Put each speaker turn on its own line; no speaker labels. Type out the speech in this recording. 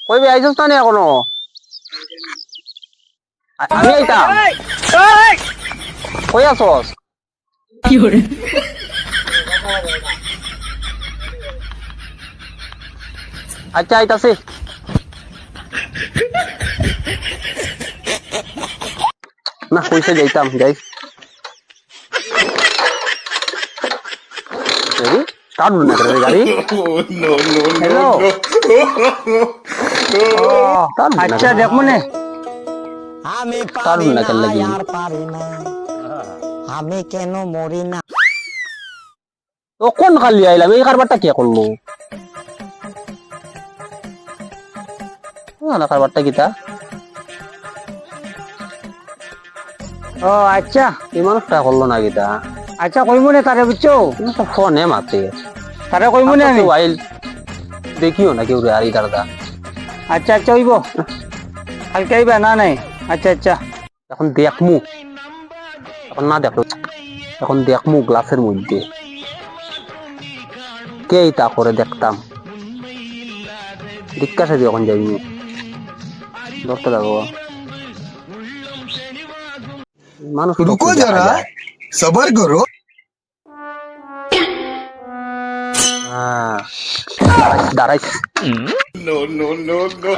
কই বে আইছস না এখনো? আমি আইতাম। কই আছস? আচ্ছা আইতাছি। না কইছে যাইতাম গাইস। রেডি স্টার্ট না করে গাড়ি।
No, no, no,
hello
no.
আচ্ছা দেখ মনে
আমি
কারণ
পারি
না
না
কেন লাগি?
আর পারি না আমি কেন মরি না
ও কোন খালি আইলাম এই কারবারটা কে করলো? না কারবারটা কিটা? ও আচ্ছা এই মানুষটা করলো না কিটা? আচ্ছা কইমু নে তারে বুঝছো? ফোনে মাতে তারে কইমু নে আমি আইল দেখিও না কেউ রে আর ইদারদা। আচ্ছা আচ্ছা হইব কালকে আইবা না নাই? আচ্ছা আচ্ছা এখন দেখমু, এখন না দেখো, এখন দেখমু গ্লাসের মধ্যে কে তা করে দেখতাম। জিজ্ঞাসা দিয়ে এখন যাইনি ধরতে লাগবো মানুষ।
रुको जरा सबर करो
দাঁড়াইস
No, no, no, no.